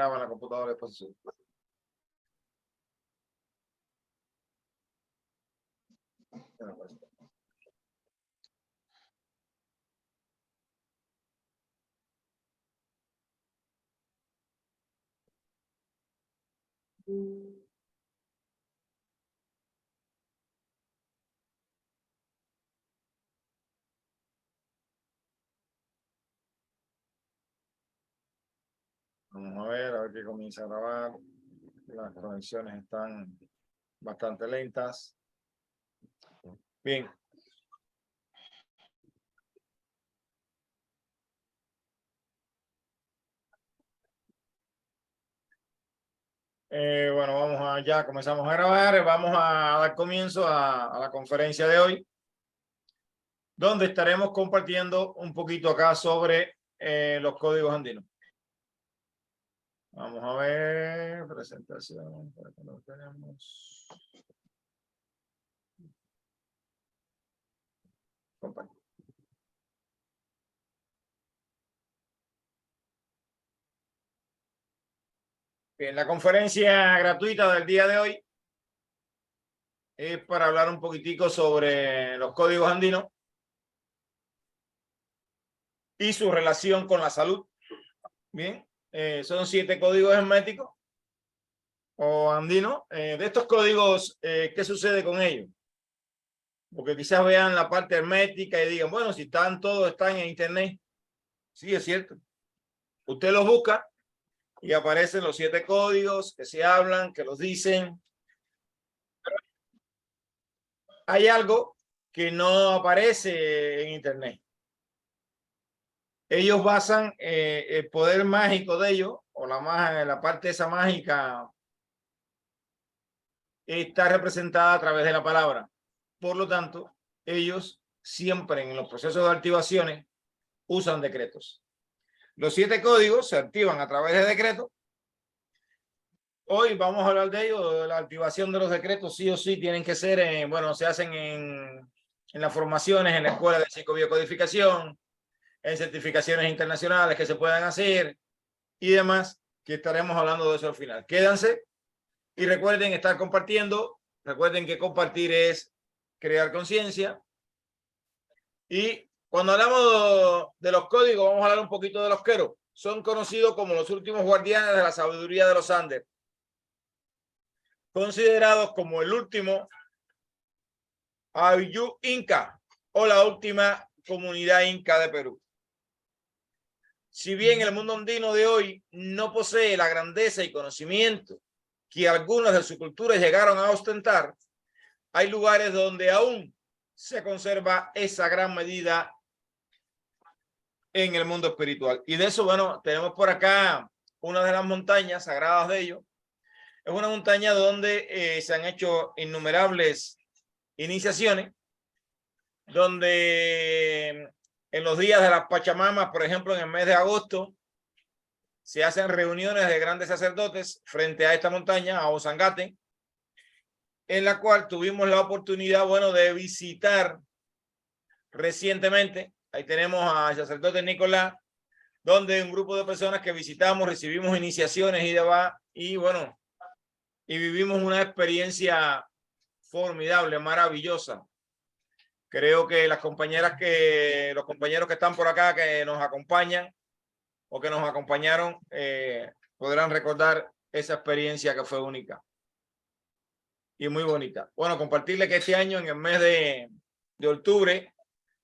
graba en la computadora después. Vamos a ver qué comienza a grabar. Las conexiones están bastante lentas. Bien. Bueno, vamos allá, comenzamos a grabar. Vamos a dar comienzo a la conferencia de hoy, donde estaremos compartiendo un poquito acá sobre los códigos andinos. Vamos a ver, presentación, por acá lo tenemos. Compartir. Bien, la conferencia gratuita del día de hoy es para hablar un poquitico sobre los códigos andinos y su relación con la salud. Bien, son 7 códigos herméticos o andinos. De estos códigos, ¿qué sucede con ellos? Porque quizás vean la parte hermética y digan, bueno, si están todos, están en internet. Sí, es cierto. Usted los busca y aparecen los 7 códigos que se hablan, que los dicen. Hay algo que no aparece en internet. Ellos basan el poder mágico de ellos, o la parte esa mágica está representada a través de la palabra. Por lo tanto, ellos siempre en los procesos de activaciones usan decretos. Los 7 códigos se activan a través de decretos. Hoy vamos a hablar de ello, de la activación de los decretos. Sí o sí tienen que ser, bueno, se hacen en las formaciones, en la escuela de psicobiocodificación, en certificaciones internacionales que se puedan hacer y demás, que estaremos hablando de eso al final. Quédense y recuerden estar compartiendo. Recuerden que compartir es crear conciencia. Y cuando hablamos de los códigos, vamos a hablar un poquito de los queros. Son conocidos como los últimos guardianes de la sabiduría de los Andes, considerados como el último Ayllú Inca o la última comunidad inca de Perú. Si bien el mundo andino de hoy no posee la grandeza y conocimiento que algunas de sus culturas llegaron a ostentar, hay lugares donde aún se conserva esa gran medida en el mundo espiritual. Y de eso, bueno, tenemos por acá una de las montañas sagradas de ellos. Es una montaña donde se han hecho innumerables iniciaciones, donde en los días de las Pachamamas, por ejemplo, en el mes de agosto, se hacen reuniones de grandes sacerdotes frente a esta montaña, a Ozangate, en la cual tuvimos la oportunidad, bueno, de visitar recientemente. Ahí tenemos al sacerdote Nicolás, donde un grupo de personas que visitamos, recibimos iniciaciones y demás, y bueno, y vivimos una experiencia formidable, maravillosa. Creo que los compañeros que están por acá, que nos acompañan o que nos acompañaron, podrán recordar esa experiencia que fue única y muy bonita. Bueno, compartirles que este año, en el mes de octubre,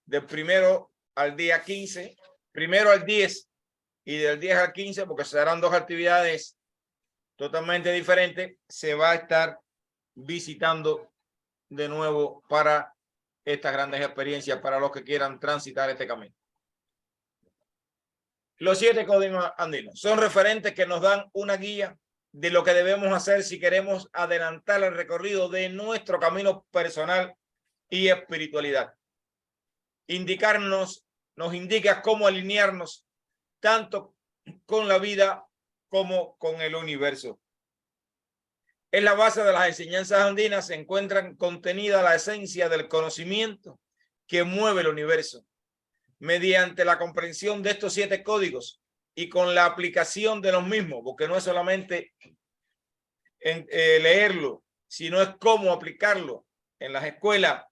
del 1 al día 15, 1 al 10 y del 10 al 15, porque serán 2 actividades totalmente diferentes, se va a estar visitando de nuevo para estas grandes experiencias para los que quieran transitar este camino. Los 7 códigos andinos son referentes que nos dan una guía de lo que debemos hacer si queremos adelantar el recorrido de nuestro camino personal y espiritualidad. Nos indica cómo alinearnos tanto con la vida como con el universo. En la base de las enseñanzas andinas se encuentra contenida la esencia del conocimiento que mueve el universo. Mediante la comprensión de estos 7 códigos y con la aplicación de los mismos, porque no es solamente leerlo, sino es cómo aplicarlo. En las escuelas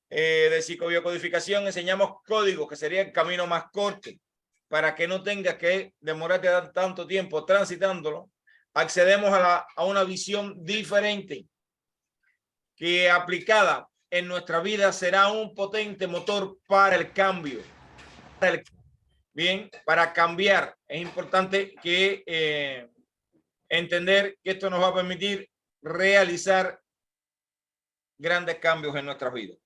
de psicobiocodificación enseñamos códigos, que sería el camino más corto, para que no tengas que demorarte tanto tiempo transitándolo. Accedemos a una visión diferente que aplicada en nuestra vida será un potente motor para el cambio. Bien, para cambiar es importante que entender que esto nos va a permitir realizar grandes cambios en nuestras vidas.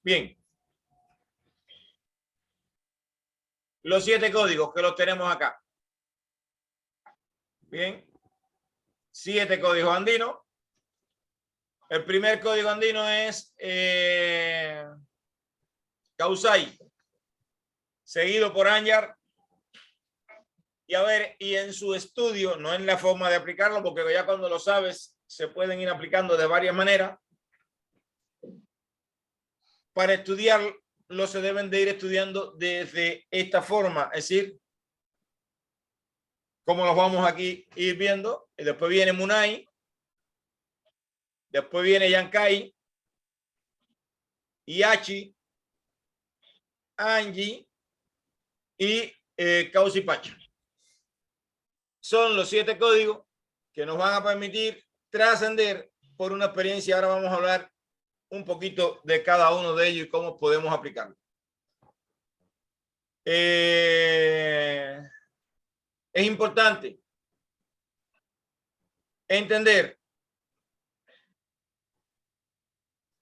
Bien. Los 7 códigos que los tenemos acá. Bien. 7 códigos andinos. El primer código andino es Kausai, seguido por Anyar. Y a ver, y en su estudio, no en la forma de aplicarlo, porque ya cuando lo sabes, se pueden ir aplicando de varias maneras. Para estudiarlo se deben de ir estudiando desde esta forma, es decir, como los vamos aquí a ir viendo. Y después viene Munai, después viene Yankai, Iachi, Angie y Kausipacha. Son los 7 códigos que nos van a permitir trascender por una experiencia. Ahora vamos a hablar un poquito de cada uno de ellos y cómo podemos aplicarlo. Es importante entender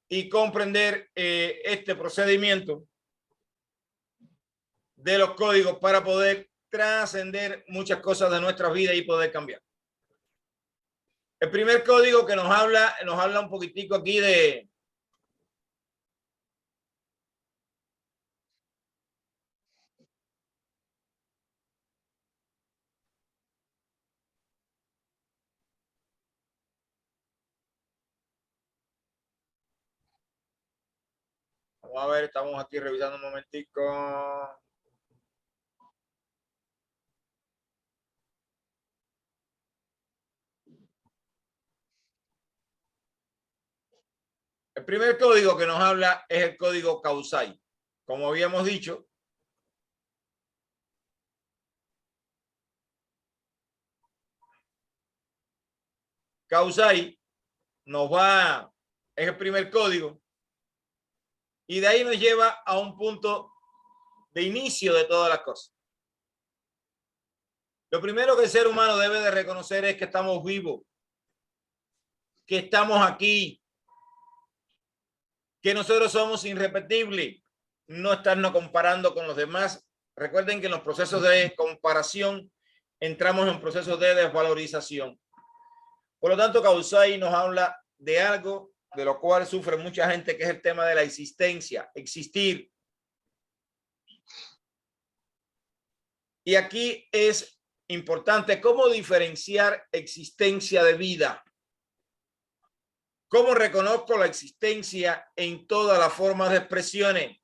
y comprender este procedimiento de los códigos para poder trascender muchas cosas de nuestra vida y poder cambiar. El primer código que nos habla un poquitico aquí de vamos a ver, estamos aquí revisando un momentico. El primer código que nos habla es el código Kausai. Como habíamos dicho, Kausai es el primer código y de ahí nos lleva a un punto de inicio de todas las cosas. Lo primero que el ser humano debe de reconocer es que estamos vivos, que estamos aquí, que nosotros somos irrepetibles, no estarnos comparando con los demás. Recuerden que en los procesos de comparación entramos en procesos de desvalorización. Por lo tanto, Kausai nos habla de algo de lo cual sufre mucha gente, que es el tema de la existencia, existir. Y aquí es importante cómo diferenciar existencia de vida. ¿Cómo reconozco la existencia en todas las formas de expresiones?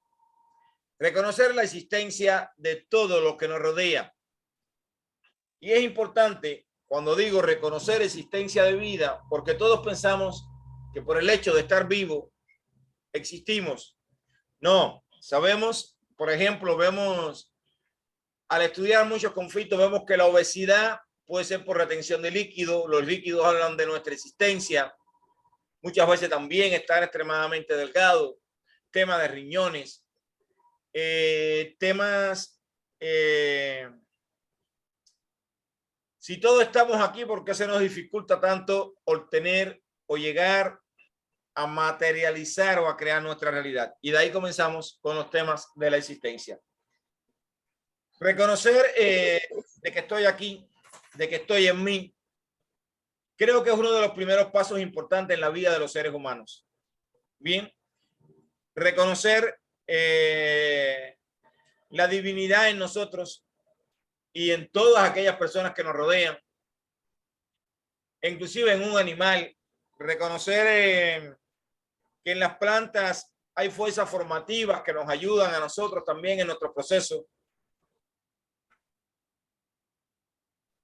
Reconocer la existencia de todo lo que nos rodea. Y es importante cuando digo reconocer existencia de vida, porque todos pensamos que por el hecho de estar vivo existimos. No, sabemos, por ejemplo, vemos al estudiar muchos conflictos, vemos que la obesidad puede ser por retención de líquido. Los líquidos hablan de nuestra existencia. Muchas veces también estar extremadamente delgado, tema de riñones, temas, si todos estamos aquí, ¿por qué se nos dificulta tanto obtener o llegar a materializar o a crear nuestra realidad? Y de ahí comenzamos con los temas de la existencia. Reconocer de que estoy aquí, de que estoy en mí, creo que es uno de los primeros pasos importantes en la vida de los seres humanos. Bien, reconocer la divinidad en nosotros y en todas aquellas personas que nos rodean, inclusive en un animal. Reconocer que en las plantas hay fuerzas formativas que nos ayudan a nosotros también en nuestro proceso.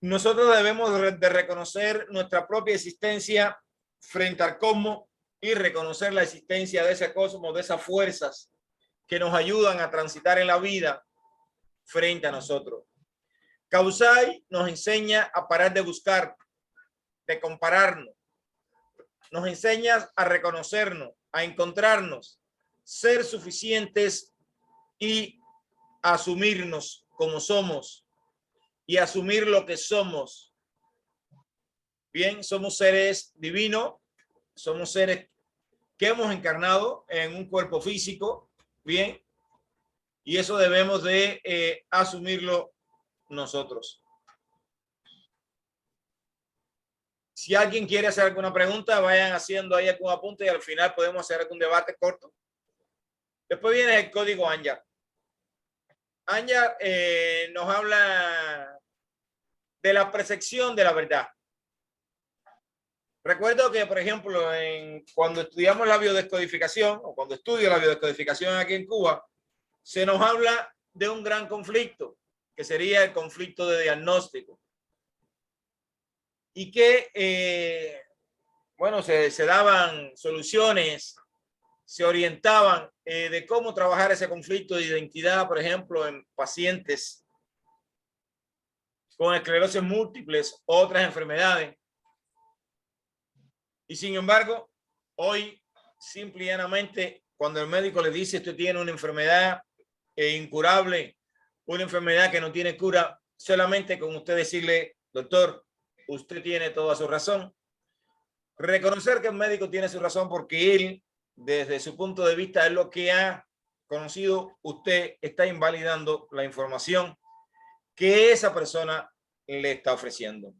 nosotros debemos de reconocer nuestra propia existencia frente al cosmos y reconocer la existencia de ese cosmos, de esas fuerzas que nos ayudan a transitar en la vida frente a nosotros. Kausai nos enseña a parar de buscar, de compararnos, nos enseña a reconocernos, a encontrarnos, ser suficientes y asumirnos como somos y asumir lo que somos. Bien, somos seres divinos, somos seres que hemos encarnado en un cuerpo físico, bien, y eso debemos de asumirlo nosotros. Si alguien quiere hacer alguna pregunta, vayan haciendo ahí algún apunte y al final podemos hacer algún debate corto. Después viene el código ANYAR. ANYAR nos habla de la percepción de la verdad. Recuerdo que, por ejemplo, cuando estudiamos la biodescodificación, o cuando estudio la biodescodificación aquí en Cuba, se nos habla de un gran conflicto, que sería el conflicto de diagnóstico. Y que, bueno, se daban soluciones, se orientaban de cómo trabajar ese conflicto de identidad, por ejemplo, en pacientes con esclerosis múltiples, otras enfermedades. Y sin embargo, hoy, simple y llanamente, cuando el médico le dice usted tiene una enfermedad incurable, una enfermedad que no tiene cura, solamente con usted decirle, doctor, usted tiene toda su razón. Reconocer que el médico tiene su razón porque él, desde su punto de vista, es lo que ha conocido, usted está invalidando la información que esa persona le está ofreciendo.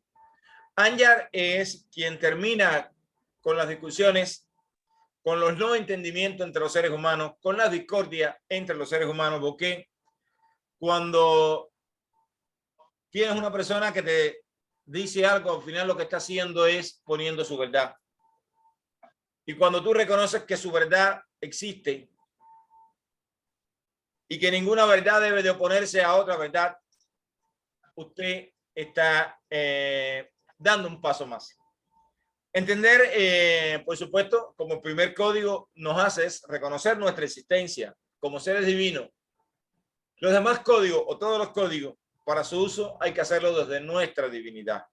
ANYAR es quien termina con las discusiones, con los no entendimientos entre los seres humanos, con la discordia entre los seres humanos, porque cuando tienes una persona que te dice algo, al final lo que está haciendo es poniendo su verdad. Y cuando tú reconoces que su verdad existe y que ninguna verdad debe de oponerse a otra verdad, usted está dando un paso más. Entender, por supuesto, como primer código nos hace es reconocer nuestra existencia como seres divinos. Los demás códigos o todos los códigos para su uso hay que hacerlo desde nuestra divinidad.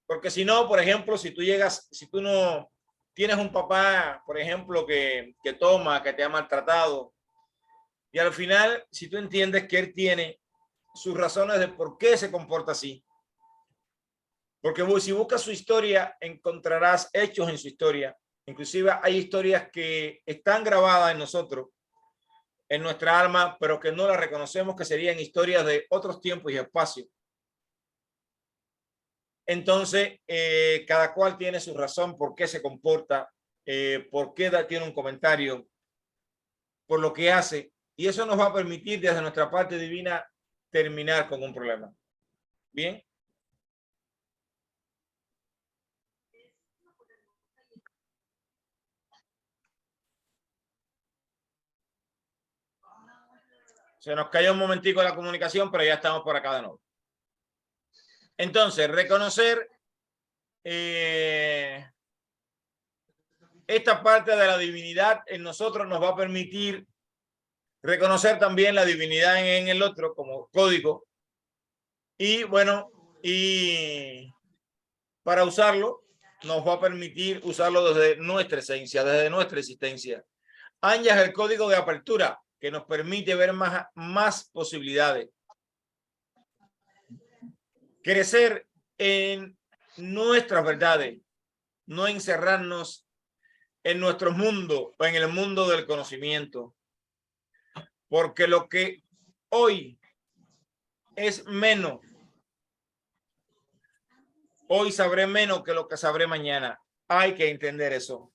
Porque si no, por ejemplo, si tú no tienes un papá, por ejemplo, que toma, que te ha maltratado, y al final, si tú entiendes que él tiene sus razones de por qué se comporta así, porque si buscas su historia, encontrarás hechos en su historia. Inclusive hay historias que están grabadas en nosotros, en nuestra alma, pero que no las reconocemos, que serían historias de otros tiempos y espacios. Entonces, cada cual tiene su razón por qué se comporta, por qué tiene un comentario, por lo que hace. Y eso nos va a permitir desde nuestra parte divina terminar con un problema. Bien. Se nos cayó un momentico la comunicación, pero ya estamos por acá de nuevo. Entonces, reconocer esta parte de la divinidad en nosotros nos va a permitir reconocer también la divinidad en el otro como código. Y bueno, y para usarlo, nos va a permitir usarlo desde nuestra esencia, desde nuestra existencia. ANYAR es el código de apertura que nos permite ver más posibilidades. Crecer en nuestras verdades, no encerrarnos en nuestro mundo o en el mundo del conocimiento. Porque lo que hoy es menos, hoy sabré menos que lo que sabré mañana. Hay que entender eso.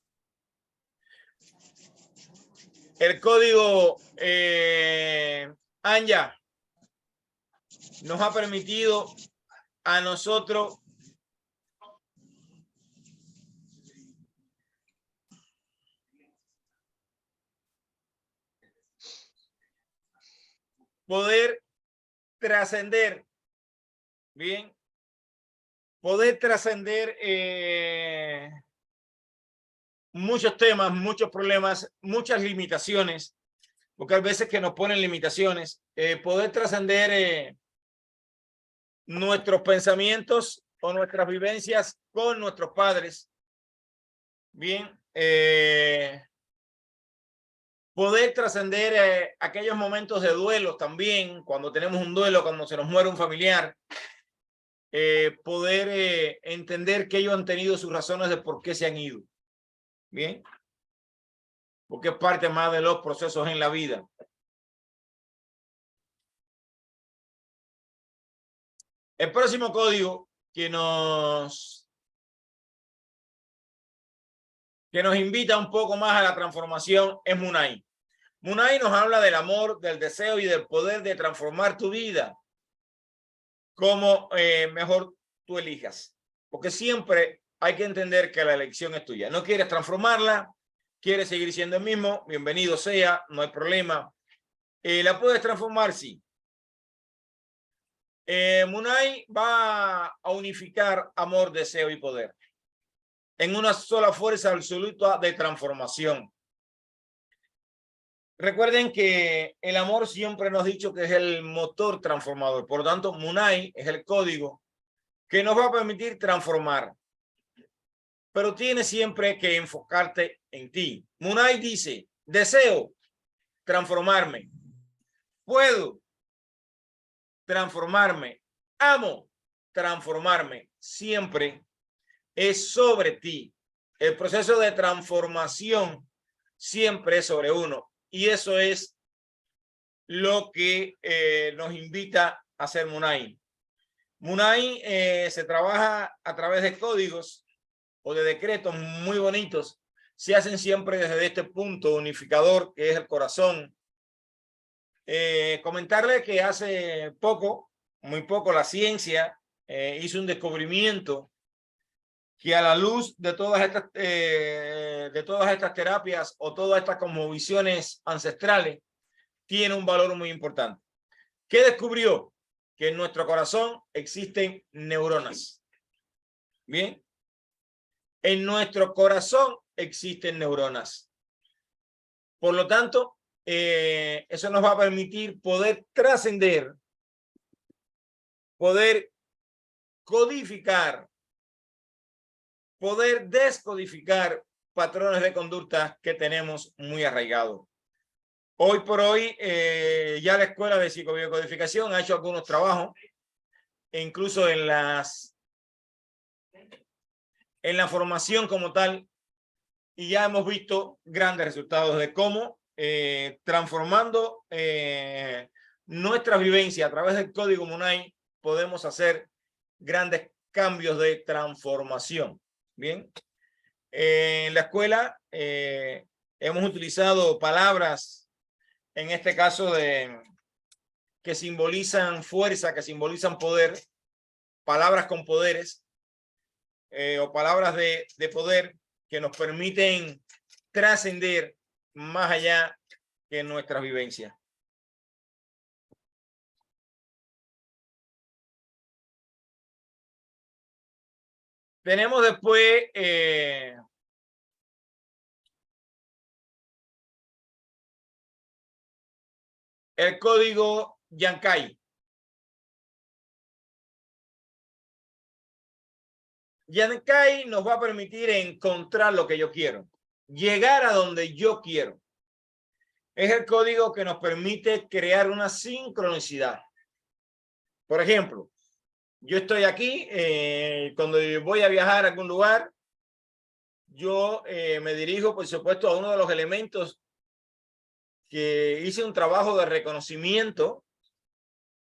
El código ANYAR nos ha permitido a nosotros poder trascender, bien, poder trascender muchos temas, muchos problemas, muchas limitaciones, porque hay veces que nos ponen limitaciones, poder trascender nuestros pensamientos o nuestras vivencias con nuestros padres, bien, poder trascender aquellos momentos de duelo también, cuando tenemos un duelo, cuando se nos muere un familiar, poder entender que ellos han tenido sus razones de por qué se han ido, bien, porque es parte más de los procesos en la vida. El próximo código que nos invita un poco más a la transformación es Munay. Munay nos habla del amor, del deseo y del poder de transformar tu vida como mejor tú elijas. Porque siempre hay que entender que la elección es tuya. No quieres transformarla, quieres seguir siendo el mismo, bienvenido sea, no hay problema. ¿La puedes transformar? Sí. Munay va a unificar amor, deseo y poder en una sola fuerza absoluta de transformación. Recuerden que el amor siempre nos ha dicho que es el motor transformador. Por lo tanto, Munay es el código que nos va a permitir transformar. Pero tienes siempre que enfocarte en ti. Munay dice, deseo transformarme. Puedo transformarme. Amo transformarme. Siempre es sobre ti. El proceso de transformación siempre es sobre uno. Y eso es lo que nos invita a hacer Munay. Munay se trabaja a través de códigos o de decretos muy bonitos. Se hacen siempre desde este punto unificador que es el corazón. Comentarle que hace poco, muy poco, la ciencia hizo un descubrimiento que a la luz de todas estas terapias o todas estas cosmovisiones ancestrales tiene un valor muy importante. ¿Qué descubrió? Que en nuestro corazón existen neuronas. Bien. En nuestro corazón existen neuronas. Por lo tanto, eso nos va a permitir poder trascender, poder codificar, poder descodificar patrones de conducta que tenemos muy arraigados. Hoy por hoy, ya la Escuela de Psicobiocodificación ha hecho algunos trabajos, e incluso en la formación como tal, y ya hemos visto grandes resultados de cómo transformando nuestra vivencia a través del código Munay podemos hacer grandes cambios de transformación. Bien, en la escuela hemos utilizado palabras, en este caso que simbolizan fuerza, que simbolizan poder, palabras con poderes o palabras de poder que nos permiten trascender más allá que nuestras vivencias. Tenemos después el código Yankai. Yankai nos va a permitir encontrar lo que yo quiero, llegar a donde yo quiero. Es el código que nos permite crear una sincronicidad. Por ejemplo, yo estoy aquí, cuando voy a viajar a algún lugar, yo me dirijo, por supuesto, a uno de los elementos que hice un trabajo de reconocimiento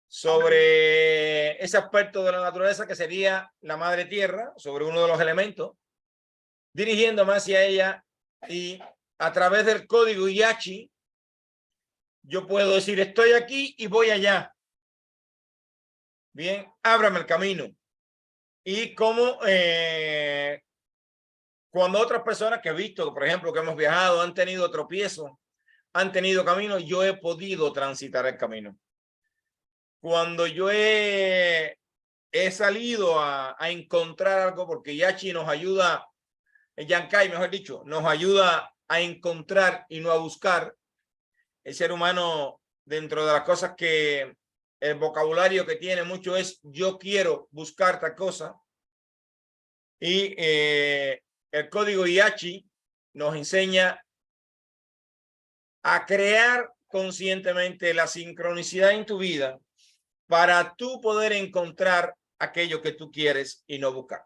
sobre ese aspecto de la naturaleza que sería la madre tierra, sobre uno de los elementos, dirigiéndome hacia ella, y a través del código Yachi yo puedo decir estoy aquí y voy allá. Bien, ábrame el camino. Y como cuando otras personas que he visto, por ejemplo, que hemos viajado, han tenido tropiezos, han tenido camino, yo he podido transitar el camino. cuando yo he salido a encontrar algo, porque Yachi nos ayuda, Yankai, mejor dicho, nos ayuda a encontrar y no a buscar. El ser humano, dentro de las cosas que el vocabulario que tiene mucho es yo quiero buscar tal cosa. Y el código IACHI nos enseña a crear conscientemente la sincronicidad en tu vida para tú poder encontrar aquello que tú quieres y no buscar.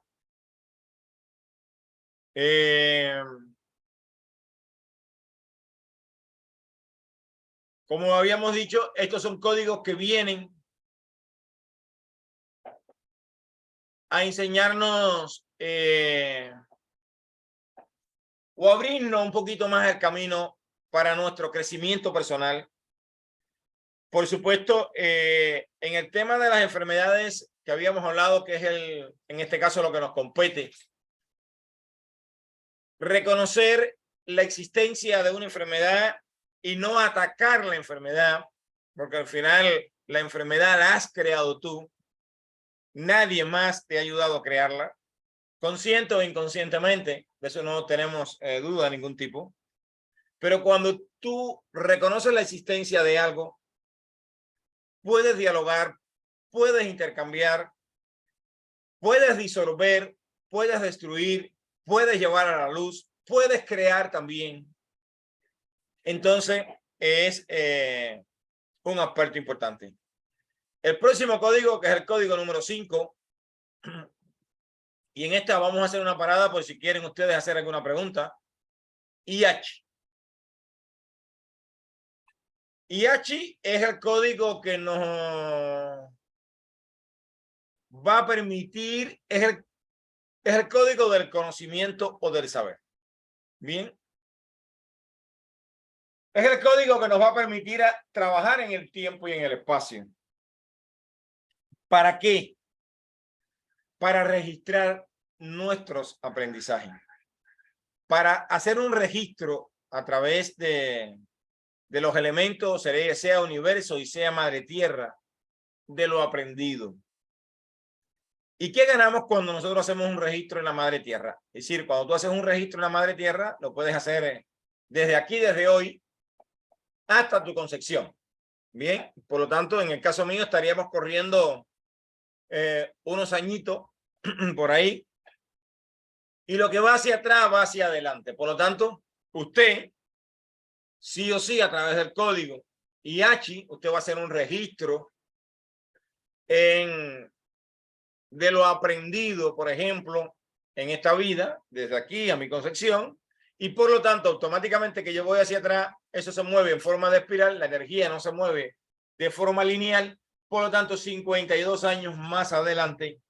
Como habíamos dicho, estos son códigos que vienen a enseñarnos o abrirnos un poquito más el camino para nuestro crecimiento personal. Por supuesto, en el tema de las enfermedades que habíamos hablado, que es en este caso lo que nos compete, reconocer la existencia de una enfermedad y no atacar la enfermedad, porque al final la enfermedad la has creado tú, nadie más te ha ayudado a crearla, consciente o inconscientemente, de eso no tenemos duda de ningún tipo, pero cuando tú reconoces la existencia de algo, puedes dialogar, puedes intercambiar, puedes disolver, puedes destruir, puedes llevar a la luz, puedes crear también. Entonces, es un aspecto importante. El próximo código, que es el código número 5, y en esta vamos a hacer una parada por si quieren ustedes hacer alguna pregunta. IACHI. IACHI es el código que nos va a permitir, es el código del conocimiento o del saber. Bien. Es el código que nos va a permitir trabajar en el tiempo y en el espacio. ¿Para qué? Para registrar nuestros aprendizajes. Para hacer un registro a través de los elementos, sea universo y sea madre tierra, de lo aprendido. ¿Y qué ganamos cuando nosotros hacemos un registro en la madre tierra? Es decir, cuando tú haces un registro en la madre tierra, lo puedes hacer desde aquí, desde hoy, hasta tu concepción. Bien, por lo tanto, en el caso mío estaríamos corriendo unos añitos por ahí, y lo que va hacia atrás va hacia adelante. Por lo tanto, usted, sí o sí, a través del código IACHI, usted va a hacer un registro de lo aprendido, por ejemplo, en esta vida, desde aquí a mi concepción, y por lo tanto, automáticamente que yo voy hacia atrás, eso se mueve en forma de espiral, la energía no se mueve de forma lineal, por lo tanto, 52 años más adelante,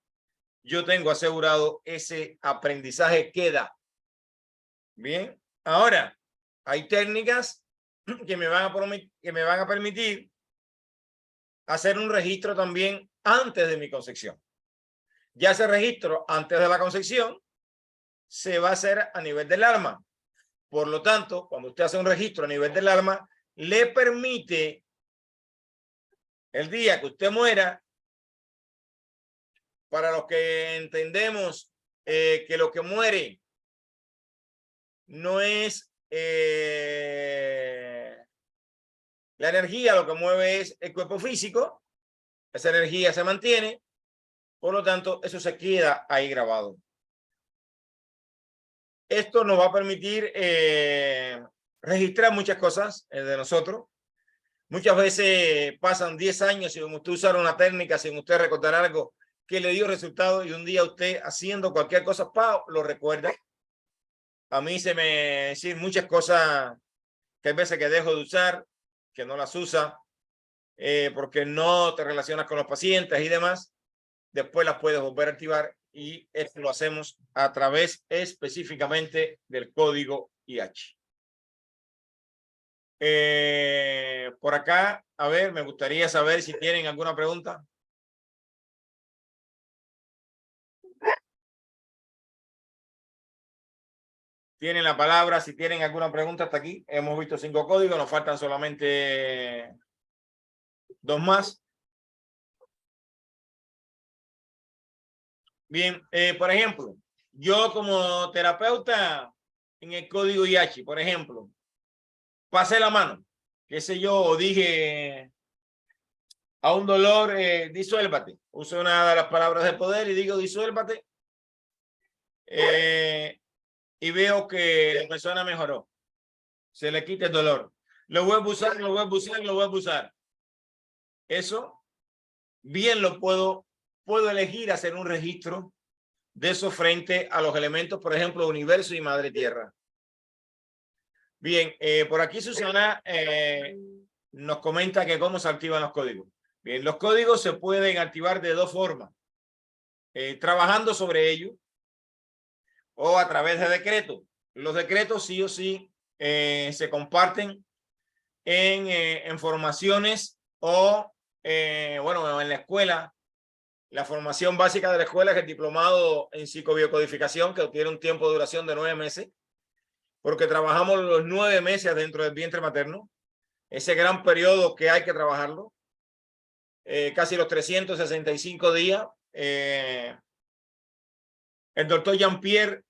yo tengo asegurado ese aprendizaje que da. Bien, ahora, hay técnicas que me van a permitir hacer un registro también antes de mi concepción. Ya ese registro antes de la concepción se va a hacer a nivel del alma. Por lo tanto, cuando usted hace un registro a nivel del alma, le permite el día que usted muera, para los que entendemos que lo que muere no es la energía, lo que mueve es el cuerpo físico, esa energía se mantiene, por lo tanto, eso se queda ahí grabado. Esto nos va a permitir registrar muchas cosas de nosotros. Muchas veces pasan 10 años sin usted usar una técnica, sin usted recordar algo que le dio resultado, y un día usted haciendo cualquier cosa, ¡pau!, lo recuerda. A mí se me decir muchas cosas que hay veces que dejo de usar, que no las usa, porque no te relacionas con los pacientes y demás. Después las puedes volver a activar, y esto lo hacemos a través específicamente del código IACHI. Por acá, a ver, me gustaría saber si tienen alguna pregunta. Tienen la palabra si tienen alguna pregunta hasta aquí. Hemos visto 5 códigos, nos faltan solamente 2 más. Bien, por ejemplo, yo como terapeuta en el código IACHI, por ejemplo, pasé la mano, qué sé yo, o dije a un dolor, disuélvate. Uso una de las palabras de poder y digo disuélvate. Y veo que la persona mejoró. Se le quita el dolor. Lo vuelvo a usar, lo vuelvo a usar, lo vuelvo a usar. Eso bien lo puedo elegir hacer un registro de eso frente a los elementos, por ejemplo, universo y madre tierra. Bien, por aquí Susana nos comenta que cómo se activan los códigos. Bien, los códigos se pueden activar de dos formas. Trabajando sobre ello o a través de decretos. Los decretos sí o sí se comparten en formaciones o, bueno, en la escuela. La formación básica de la escuela es el diplomado en psicobiocodificación, que tiene un tiempo de duración de 9 meses, porque trabajamos los 9 meses dentro del vientre materno, ese gran periodo que hay que trabajarlo, casi los 365 días. El doctor Jean-Pierre,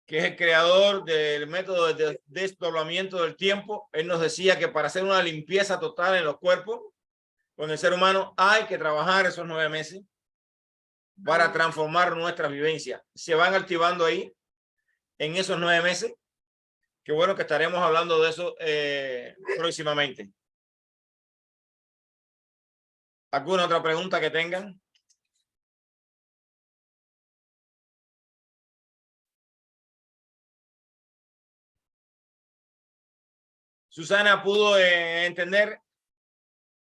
que es el creador del método de desdoblamiento del tiempo, él nos decía que para hacer una limpieza total en los cuerpos, con el ser humano, hay que trabajar esos 9 meses para transformar nuestras vivencias. Se van activando ahí en esos 9 meses. Qué bueno que estaremos hablando de eso próximamente. ¿Alguna otra pregunta que tengan? Susana pudo entender.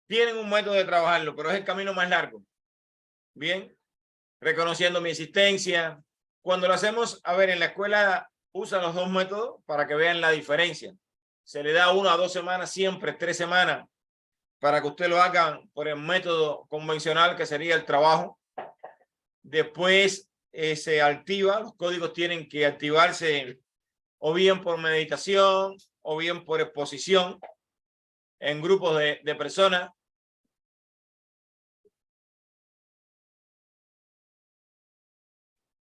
Tienen un método de trabajarlo, pero es el camino más largo. Bien, reconociendo mi existencia. Cuando lo hacemos, a ver, en la escuela usan los dos métodos para que vean la diferencia. Se le da 1 a 2 semanas, siempre 3 semanas, para que usted lo hagan por el método convencional, que sería el trabajo. Después se activa, los códigos tienen que activarse o bien por meditación o bien por exposición en grupos de personas.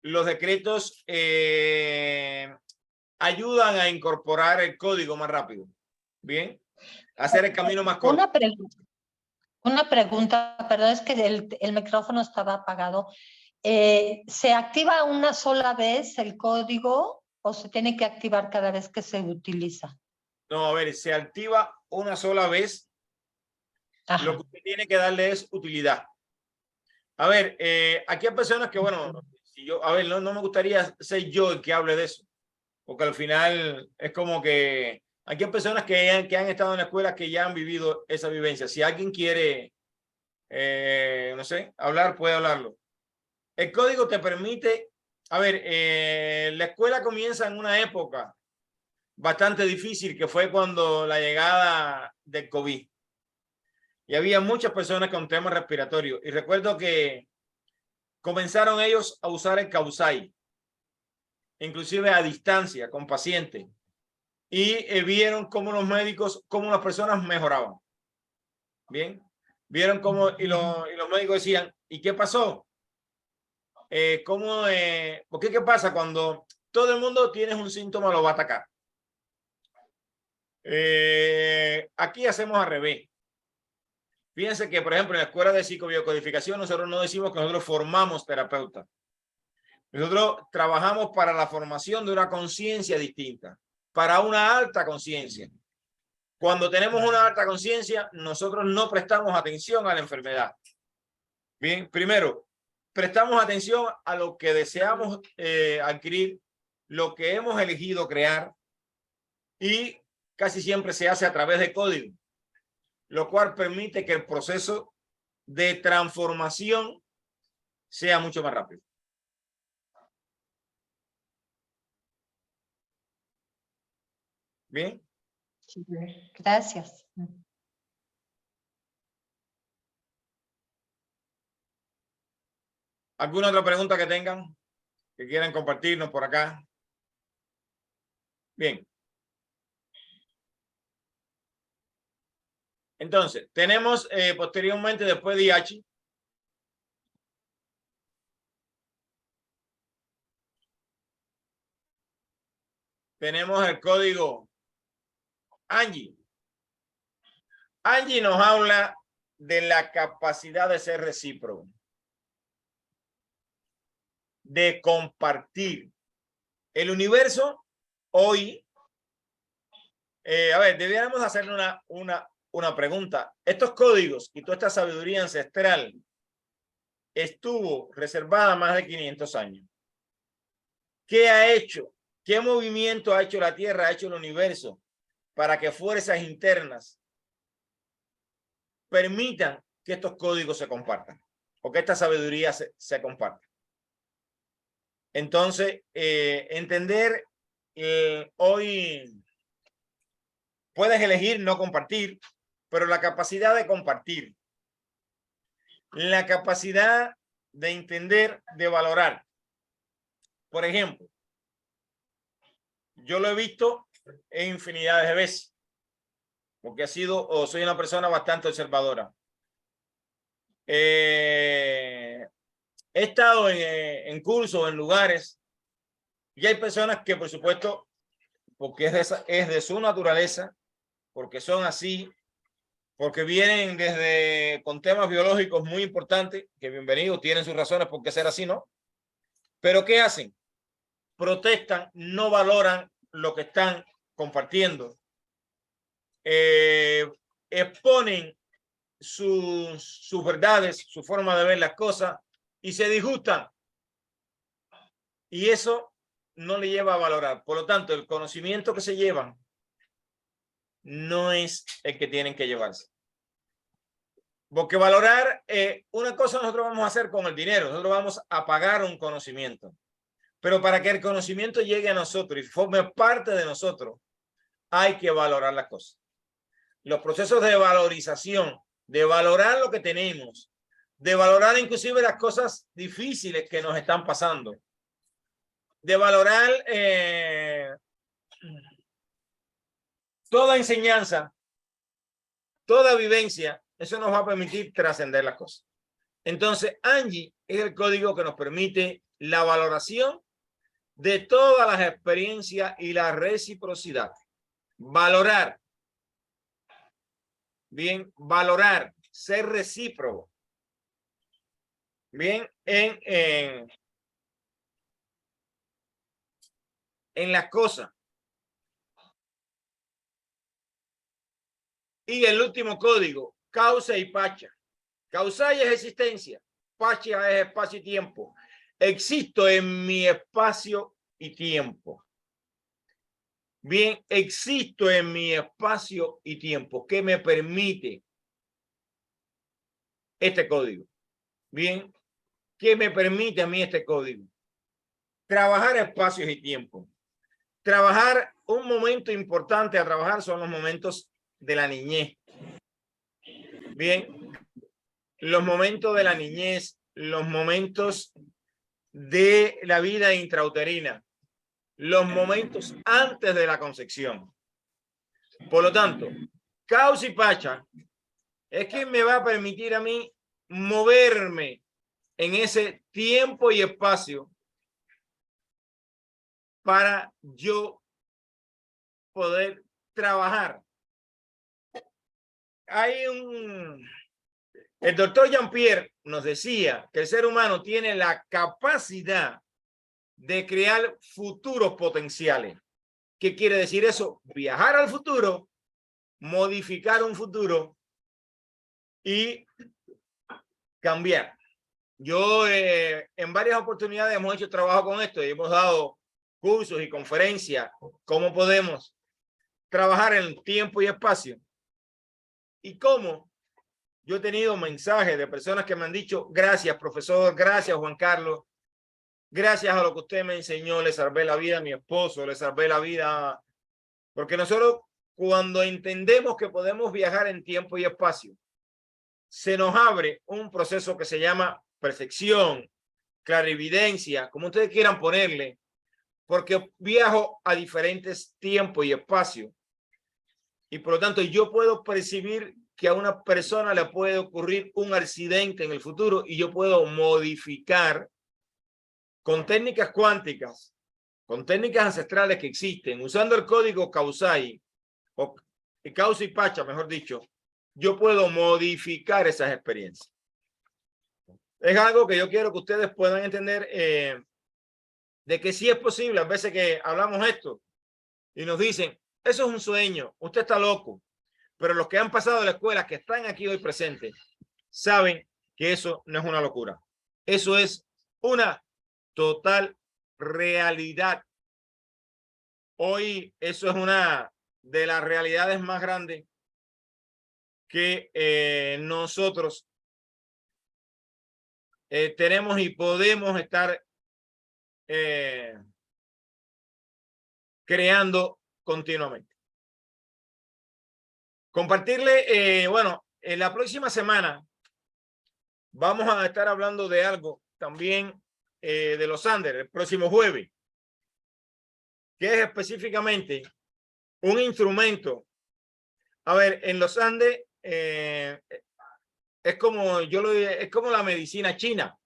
Los decretos ayudan a incorporar el código más rápido. Bien, hacer el camino más corto. Una pregunta, perdón, es que el micrófono estaba apagado. ¿Se activa una sola vez el código o se tiene que activar cada vez que se utiliza? No, a ver, se activa una sola vez. Ajá. Lo que usted tiene que darle es utilidad. A ver, aquí hay personas que, bueno, si yo, a ver, no me gustaría ser yo el que hable de eso, porque al final es como que aquí hay personas que han estado en la escuela que ya han vivido esa vivencia. Si alguien quiere, no sé, hablar, puede hablarlo. El código te permite, a ver, la escuela comienza en una época bastante difícil, que fue cuando la llegada del COVID. Y había muchas personas con temas respiratorios. Y recuerdo que comenzaron ellos a usar el Kausai, inclusive a distancia, con pacientes. Y vieron cómo los médicos, cómo las personas mejoraban. Bien, vieron cómo, y los médicos decían, ¿y qué pasó? ¿Por qué pasa cuando todo el mundo tiene un síntoma, lo va a atacar? Aquí hacemos al revés. Fíjense que, por ejemplo, en la escuela de psicobiocodificación, nosotros no decimos que nosotros formamos terapeutas. Nosotros trabajamos para la formación de una conciencia distinta, para una alta conciencia. Cuando tenemos una alta conciencia, nosotros no prestamos atención a la enfermedad. Bien, primero, prestamos atención a lo que deseamos adquirir, lo que hemos elegido crear, y casi siempre se hace a través de código, lo cual permite que el proceso de transformación sea mucho más rápido. Bien. Gracias. ¿Alguna otra pregunta que tengan, que quieran compartirnos por acá? Bien. Entonces, tenemos posteriormente, después de IACHI, tenemos el código Angie. Angie nos habla de la capacidad de ser recíproco, de compartir. El universo hoy, a ver, debiéramos hacerle una pregunta. Estos códigos y toda esta sabiduría ancestral estuvo reservada más de 500 años. ¿Qué ha hecho? ¿Qué movimiento ha hecho la Tierra, ha hecho el universo para que fuerzas internas permitan que estos códigos se compartan o que esta sabiduría se comparta? Entonces, entender, hoy puedes elegir no compartir, pero la capacidad de compartir, la capacidad de entender, de valorar. Por ejemplo, yo lo he visto en infinidades de veces, porque he sido o soy una persona bastante observadora. He estado en cursos, en lugares, y hay personas que, por supuesto, porque es de su naturaleza, porque son así, porque vienen con temas biológicos muy importantes, que bienvenidos, tienen sus razones por qué ser así, ¿no? Pero ¿qué hacen? Protestan, no valoran lo que están compartiendo, exponen sus verdades, su forma de ver las cosas y se disgustan. Y eso no le lleva a valorar. Por lo tanto, el conocimiento que se llevan no es el que tienen que llevarse. Porque valorar, una cosa nosotros vamos a hacer con el dinero, nosotros vamos a pagar un conocimiento. Pero para que el conocimiento llegue a nosotros y forme parte de nosotros, hay que valorar las cosas. Los procesos de valorización, de valorar lo que tenemos, de valorar inclusive las cosas difíciles que nos están pasando, de valorar toda enseñanza, toda vivencia, eso nos va a permitir trascender las cosas. Entonces, Angie es el código que nos permite la valoración de todas las experiencias y la reciprocidad. Valorar. Bien, valorar, ser recíproco. Bien, en las cosas. Y el último código, causa y pacha. Causa es existencia, pacha es espacio y tiempo. Existo en mi espacio y tiempo. Bien, existo en mi espacio y tiempo. ¿Qué me permite este código? Bien, ¿qué me permite a mí este código? Trabajar espacios y tiempo. Trabajar, un momento importante a trabajar son los momentos de la niñez. Bien, los momentos de la niñez, los momentos de la vida intrauterina, los momentos antes de la concepción. Por lo tanto, causa y pacha es que me va a permitir a mí moverme en ese tiempo y espacio para yo poder trabajar. El doctor Jean-Pierre nos decía que el ser humano tiene la capacidad de crear futuros potenciales. ¿Qué quiere decir eso? Viajar al futuro, modificar un futuro y cambiar. Yo en varias oportunidades hemos hecho trabajo con esto y hemos dado cursos y conferencias, cómo podemos trabajar en tiempo y espacio. Y cómo yo he tenido mensajes de personas que me han dicho, gracias profesor, gracias Juan Carlos, gracias a lo que usted me enseñó, le salvé la vida a mi esposo, le salvé la vida. Porque nosotros cuando entendemos que podemos viajar en tiempo y espacio, se nos abre un proceso que se llama percepción, clarividencia, como ustedes quieran ponerle, porque viajo a diferentes tiempos y espacios. Y por lo tanto yo puedo percibir que a una persona le puede ocurrir un accidente en el futuro y yo puedo modificar con técnicas cuánticas con técnicas ancestrales que existen, usando el código Kausai, o Causa y Pacha, mejor dicho, yo puedo modificar esas experiencias. Es algo que yo quiero que ustedes puedan entender, de que sí es posible. A veces que hablamos esto y nos dicen, eso es un sueño, usted está loco. Pero los que han pasado de la escuela, que están aquí hoy presentes, saben que eso no es una locura. Eso es una total realidad. Hoy eso es una de las realidades más grandes que nosotros tenemos y podemos estar creando continuamente. Compartirle, bueno, en la próxima semana vamos a estar hablando de algo también de los Andes, el próximo jueves, que es específicamente un instrumento. A ver, en los Andes es como es como la medicina china.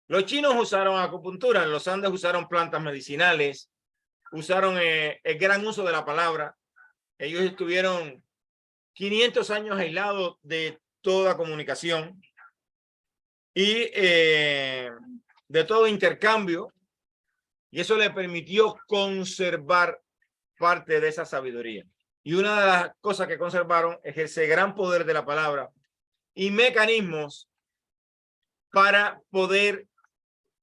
Los chinos usaron acupuntura, en los Andes usaron plantas medicinales, usaron el gran uso de la palabra. Ellos estuvieron 500 años aislados de toda comunicación y de todo intercambio, y eso le permitió conservar parte de esa sabiduría. Y una de las cosas que conservaron es ese gran poder de la palabra y mecanismos para poder,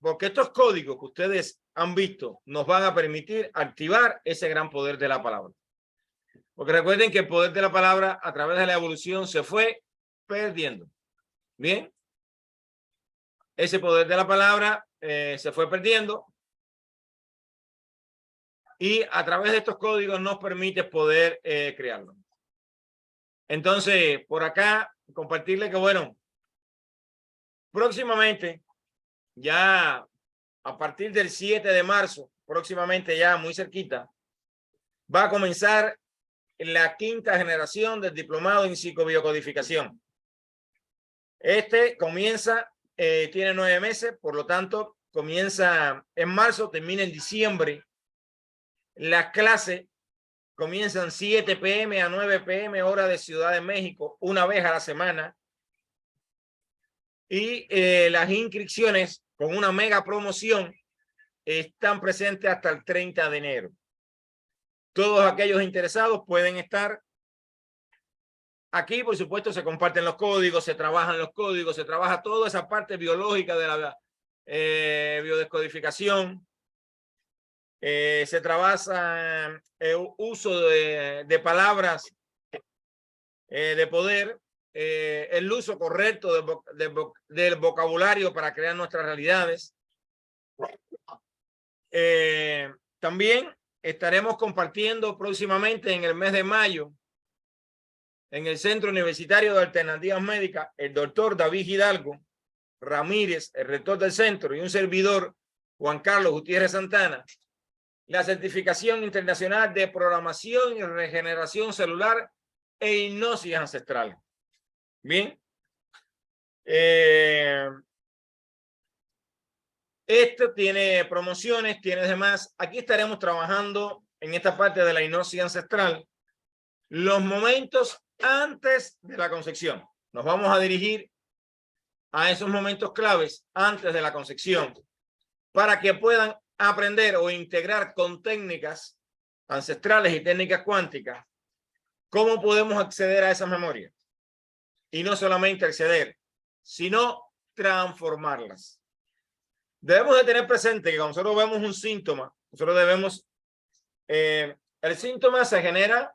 porque estos códigos que ustedes han visto nos van a permitir activar ese gran poder de la palabra. Porque recuerden que el poder de la palabra a través de la evolución se fue perdiendo. Bien, ese poder de la palabra se fue perdiendo, y a través de estos códigos nos permite poder crearlo. Entonces, por acá, compartirle que, bueno, próximamente, ya a partir del 7 de marzo, próximamente ya muy cerquita, va a comenzar la 5ª generación del diplomado en psicobiocodificación. Este comienza, tiene 9 meses, por lo tanto, comienza en marzo, termina en diciembre. Las clases comienzan 7 p.m. a 9 p.m. hora de Ciudad de México, una vez a la semana. Y las inscripciones con una mega promoción están presentes hasta el 30 de enero. Todos aquellos interesados pueden estar aquí. Por supuesto, se comparten los códigos, se trabajan los códigos, se trabaja toda esa parte biológica de la biodescodificación. Se trabaja el uso de palabras de poder, el uso correcto del vocabulario para crear nuestras realidades. También estaremos compartiendo próximamente en el mes de mayo en el Centro Universitario de Alternativas Médicas, el doctor David Hidalgo Ramírez, el rector del centro, y un servidor, Juan Carlos Gutiérrez Santana, la certificación internacional de programación y regeneración celular e hipnosis ancestral. Bien. Esto tiene promociones, tiene demás. Aquí estaremos trabajando en esta parte de la hipnosis ancestral los momentos antes de la concepción. Nos vamos a dirigir a esos momentos claves antes de la concepción para que puedan aprender o integrar con técnicas ancestrales y técnicas cuánticas cómo podemos acceder a esas memorias. Y no solamente acceder, sino transformarlas. Debemos de tener presente que cuando nosotros vemos un síntoma, nosotros debemos, el síntoma se genera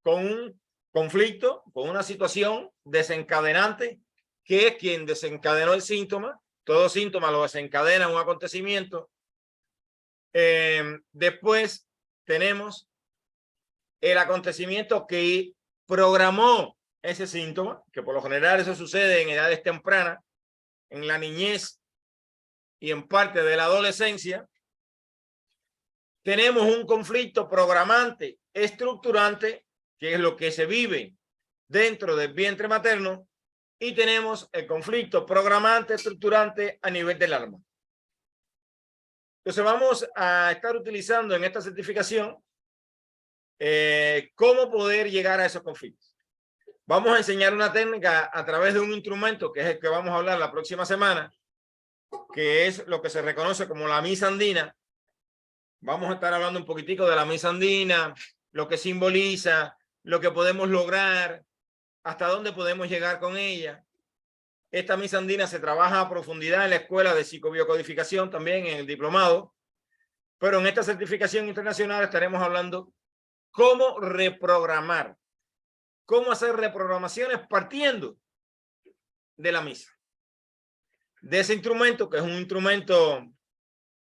con un conflicto, con una situación desencadenante, que es quien desencadenó el síntoma. Todo síntoma lo desencadena un acontecimiento. Después tenemos el acontecimiento que programó ese síntoma, que por lo general eso sucede en edades tempranas, en la niñez y en parte de la adolescencia. Tenemos un conflicto programante, estructurante, que es lo que se vive dentro del vientre materno, y tenemos el conflicto programante, estructurante a nivel del alma. Entonces vamos a estar utilizando en esta certificación cómo poder llegar a esos conflictos. Vamos a enseñar una técnica a través de un instrumento que es el que vamos a hablar la próxima semana, que es lo que se reconoce como la misa andina. Vamos a estar hablando un poquitico de la misa andina, lo que simboliza, lo que podemos lograr, hasta dónde podemos llegar con ella. Esta misa andina se trabaja a profundidad en la escuela de psicobiocodificación, también en el diplomado, pero en esta certificación internacional estaremos hablando cómo reprogramar, cómo hacer reprogramaciones partiendo de la misa. De ese instrumento, que es un instrumento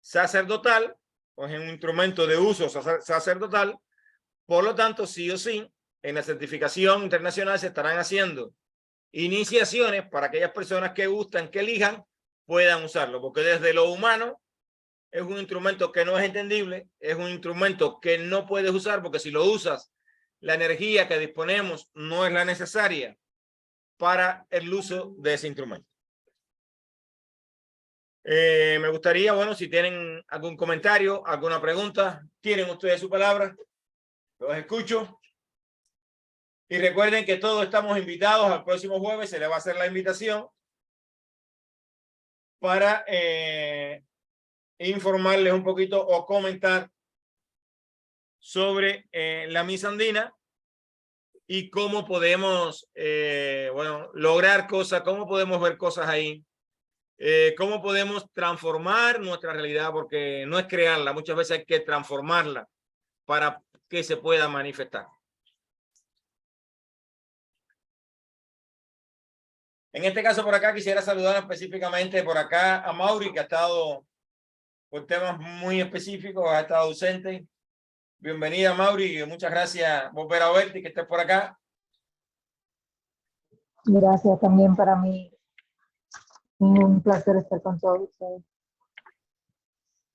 sacerdotal, o es un instrumento de uso sacerdotal, por lo tanto, sí o sí, en la certificación internacional se estarán haciendo iniciaciones para aquellas personas que gustan, que elijan, puedan usarlo, porque desde lo humano es un instrumento que no es entendible, es un instrumento que no puedes usar, porque si lo usas, la energía que disponemos no es la necesaria para el uso de ese instrumento. Me gustaría, bueno, si tienen algún comentario, alguna pregunta, tienen ustedes su palabra, los escucho. Y recuerden que todos estamos invitados al próximo jueves, se le va a hacer la invitación para informarles un poquito o comentar sobre la misa andina y cómo podemos, bueno, lograr cosas, cómo podemos ver cosas ahí, cómo podemos transformar nuestra realidad, porque no es crearla, muchas veces hay que transformarla para que se pueda manifestar. En este caso por acá quisiera saludar específicamente por acá a Mauri, que ha estado por temas muy específicos, ha estado ausente. Bienvenida, Mauri, muchas gracias, volver a verte y que estés por acá. Gracias también para mí. Un placer estar con todos ustedes.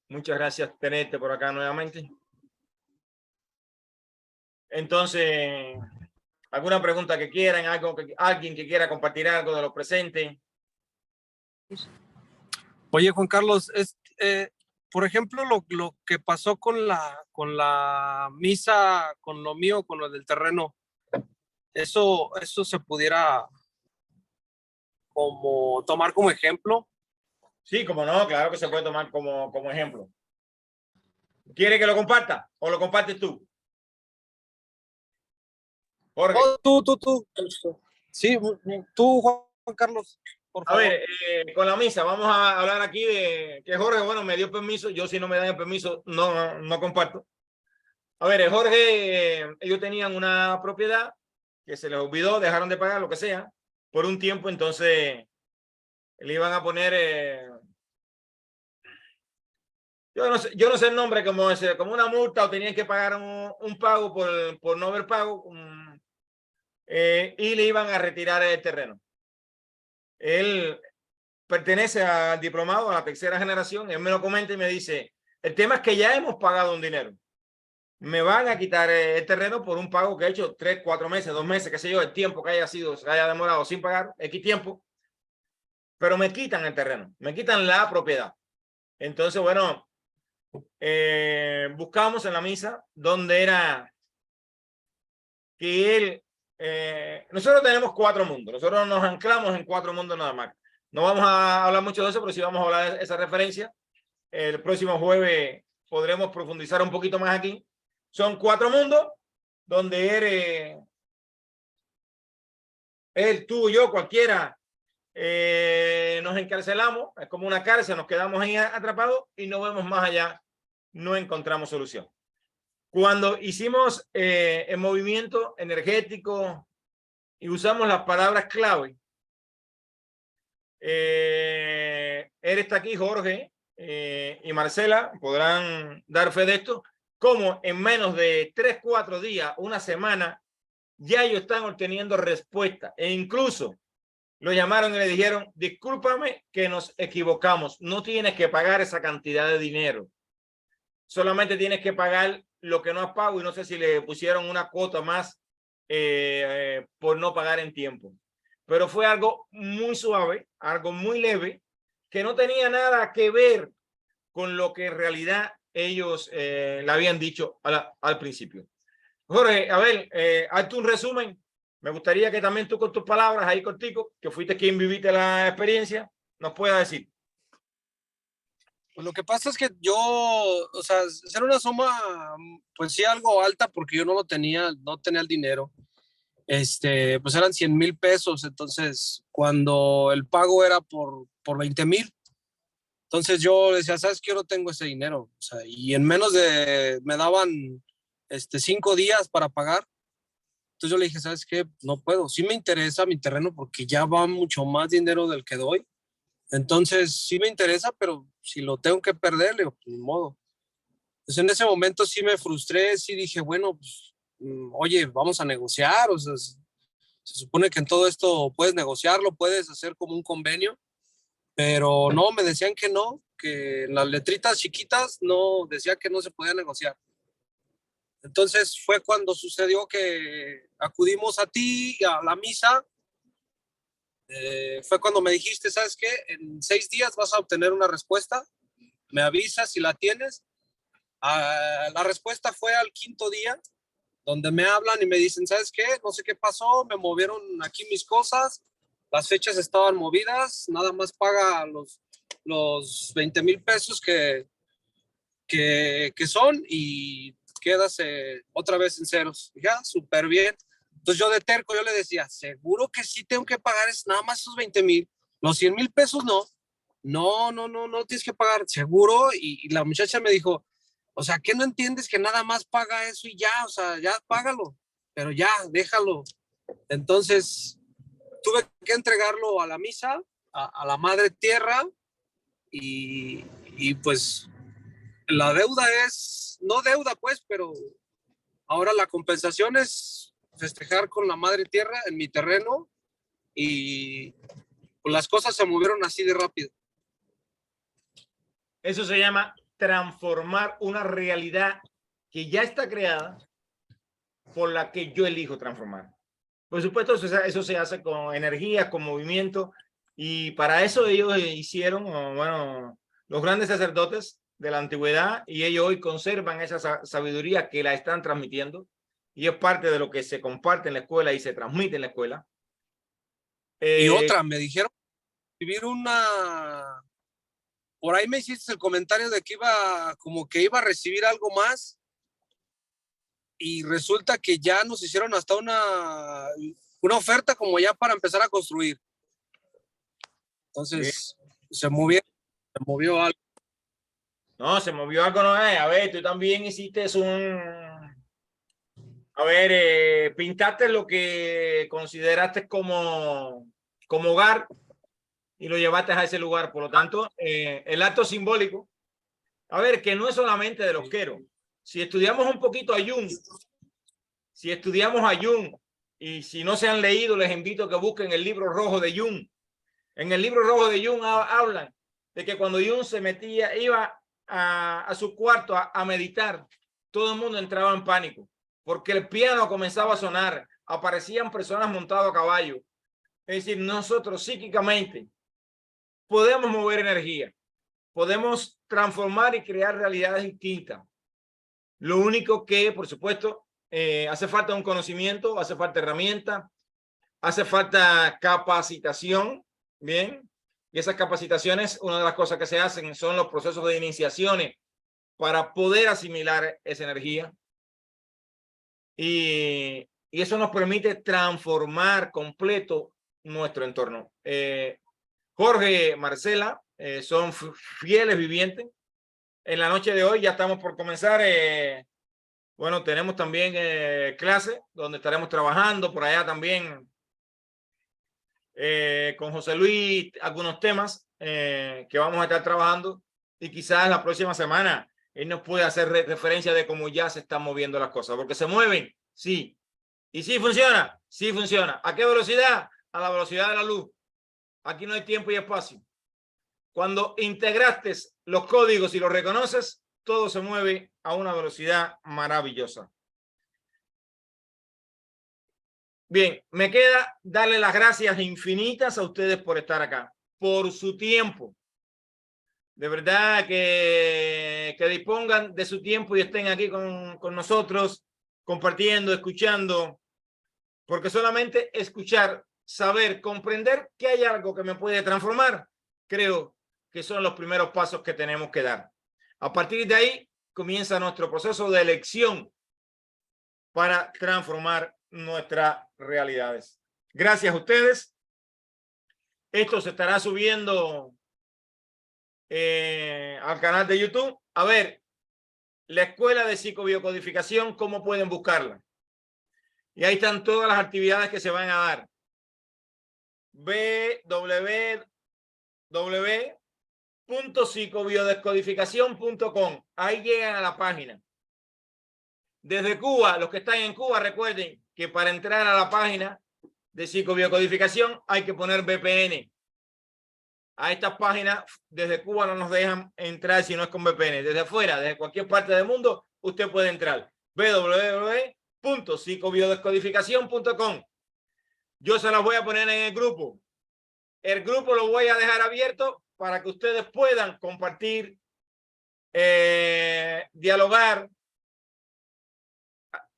Muchas gracias tenerte por acá nuevamente. Entonces, ¿alguna pregunta que quieran? Alguien que quiera compartir algo de los presentes. Oye, Juan Carlos, por ejemplo, lo que pasó con la misa, con lo mío, con lo del terreno, eso se pudiera como tomar como ejemplo. Sí, como no, claro que se puede tomar como ejemplo. ¿Quiere que lo comparta o lo compartes tú? Jorge. Oh, tú. Sí, tú, Juan Carlos, por favor. A ver, con la misa, vamos a hablar aquí de que Jorge, bueno, me dio permiso. Yo, si no me dan el permiso, no comparto. A ver, Jorge, ellos tenían una propiedad que se les olvidó, dejaron de pagar, lo que sea, por un tiempo. Entonces le iban a poner, yo no sé el nombre, como una multa, o tenían que pagar un pago por no haber pago, y le iban a retirar el terreno. Él pertenece al diplomado, a la tercera generación. Él me lo comenta y me dice, el tema es que ya hemos pagado un dinero. Me van a quitar el terreno por un pago que he hecho 3, 4 meses, 2 meses, qué sé yo, el tiempo que se haya demorado sin pagar, X tiempo, pero me quitan el terreno, me quitan la propiedad. Entonces, bueno, buscamos en la misa donde era que él, nosotros tenemos 4 mundos, nosotros nos anclamos en 4 mundos nada más. No vamos a hablar mucho de eso, pero sí vamos a hablar de esa referencia. El próximo jueves podremos profundizar un poquito más aquí. Son 4 mundos donde él, tú, yo, cualquiera, nos encarcelamos. Es como una cárcel, nos quedamos ahí atrapados y no vemos más allá, no encontramos solución. Cuando hicimos el movimiento energético y usamos las palabras clave, él está aquí, Jorge y Marcela podrán dar fe de esto, como en menos de 3, 4 días, una semana, ya ellos están obteniendo respuesta, e incluso lo llamaron y le dijeron, discúlpame que nos equivocamos, no tienes que pagar esa cantidad de dinero, solamente tienes que pagar lo que no has pagado, y no sé si le pusieron una cuota más por no pagar en tiempo. Pero fue algo muy suave, algo muy leve, que no tenía nada que ver con lo que en realidad ellos le habían dicho al principio. Jorge, a ver, hazte un resumen. Me gustaría que también tú con tus palabras ahí contigo, que fuiste quien viviste la experiencia, nos puedas decir. Pues lo que pasa es que yo, o sea, era una suma, pues sí, algo alta porque yo no tenía el dinero. Pues eran 100,000 pesos. Entonces, cuando el pago era por 20,000, entonces yo decía, ¿sabes qué? Yo no tengo ese dinero. O sea, y en menos me daban 5 días para pagar. Entonces yo le dije, ¿sabes qué? No puedo. Sí me interesa mi terreno porque ya va mucho más dinero del que doy. Entonces sí me interesa, pero si lo tengo que perder, le digo, pues, ni modo. Entonces en ese momento sí me frustré, sí dije, bueno, pues, oye, vamos a negociar. O sea, se supone que en todo esto puedes negociarlo, puedes hacer como un convenio, pero no, me decían que no, que en las letritas chiquitas no, decía que no se podía negociar. Entonces fue cuando sucedió que acudimos a ti, a la misa. Fue cuando me dijiste, ¿sabes qué? En 6 días vas a obtener una respuesta, me avisas si la tienes. La respuesta fue al 5.º día, donde me hablan y me dicen, ¿sabes qué? No sé qué pasó, me movieron aquí mis cosas, las fechas estaban movidas, nada más paga los 20,000 pesos que son y quedas otra vez en ceros. Ya, súper bien. Entonces yo de terco, yo le decía, seguro que sí tengo que pagar nada más esos 20,000, los 100,000 pesos no. No tienes que pagar, seguro. Y la muchacha me dijo, o sea, ¿qué no entiendes que nada más paga eso y ya? O sea, ya págalo, pero ya, déjalo. Entonces tuve que entregarlo a la misa, a la Madre Tierra, y pues la deuda es, no deuda pues, pero ahora la compensación es festejar con la Madre Tierra en mi terreno, y pues las cosas se movieron así de rápido. Eso se llama transformar una realidad que ya está creada por la que yo elijo transformar. Por supuesto, eso se hace con energía, con movimiento, y para eso ellos hicieron, bueno, los grandes sacerdotes de la antigüedad, y ellos hoy conservan esa sabiduría que la están transmitiendo, y es parte de lo que se comparte en la escuela y se transmite en la escuela. Y otra, me dijeron vivir por ahí me hiciste el comentario de que iba a recibir algo más, y resulta que ya nos hicieron hasta una oferta como ya para empezar a construir. Entonces se movió algo. No, se movió algo, no es. A ver, tú también hiciste a ver, pintaste lo que consideraste como hogar y lo llevaste a ese lugar. Por lo tanto, el acto simbólico, a ver, que no es solamente de los queros. Si estudiamos un poquito a Jung, y si no se han leído, les invito a que busquen el libro rojo de Jung. En el libro rojo de Jung hablan de que cuando Jung iba a su cuarto a meditar, todo el mundo entraba en pánico, porque el piano comenzaba a sonar, aparecían personas montadas a caballo. Es decir, nosotros psíquicamente podemos mover energía, podemos transformar y crear realidades distintas. Lo único que, por supuesto, hace falta un conocimiento, hace falta herramienta, hace falta capacitación, ¿bien? Y esas capacitaciones, una de las cosas que se hacen son los procesos de iniciaciones para poder asimilar esa energía. Y eso nos permite transformar completo nuestro entorno. Jorge, Marcela, son fieles vivientes. En la noche de hoy ya estamos por comenzar. Bueno, tenemos también clase donde estaremos trabajando por allá también con José Luis, algunos temas que vamos a estar trabajando, y quizás la próxima semana él nos puede hacer referencia de cómo ya se están moviendo las cosas, porque se mueven, sí. Y sí funciona, sí funciona. ¿A qué velocidad? A la velocidad de la luz. Aquí no hay tiempo y espacio. Cuando integraste los códigos y los reconoces, todo se mueve a una velocidad maravillosa. Bien, me queda darle las gracias infinitas a ustedes por estar acá, por su tiempo. De verdad que dispongan de su tiempo y estén aquí con nosotros, compartiendo, escuchando, porque solamente escuchar, saber, comprender que hay algo que me puede transformar, creo que son los primeros pasos que tenemos que dar. A partir de ahí comienza nuestro proceso de elección para transformar nuestras realidades. Gracias a ustedes. Esto se estará subiendo al canal de YouTube. A ver, la Escuela de Psicobiocodificación, ¿cómo pueden buscarla? Y ahí están todas las actividades que se van a dar. www.psicobiodescodificación.com. Ahí llegan a la página. Desde Cuba, los que están en Cuba, recuerden que para entrar a la página de psicobiocodificación hay que poner VPN. A estas páginas desde Cuba no nos dejan entrar si no es con VPN. Desde afuera, desde cualquier parte del mundo, usted puede entrar. www.psicobiodescodificación.com. Yo se las voy a poner en el grupo. El grupo lo voy a dejar abierto para que ustedes puedan compartir, dialogar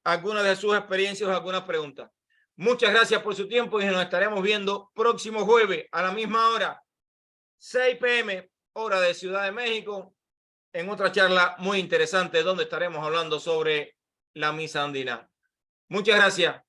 algunas de sus experiencias o algunas preguntas. Muchas gracias por su tiempo y nos estaremos viendo próximo jueves a la misma hora, 6 p.m., hora de Ciudad de México, en otra charla muy interesante donde estaremos hablando sobre la misa andina. Muchas gracias.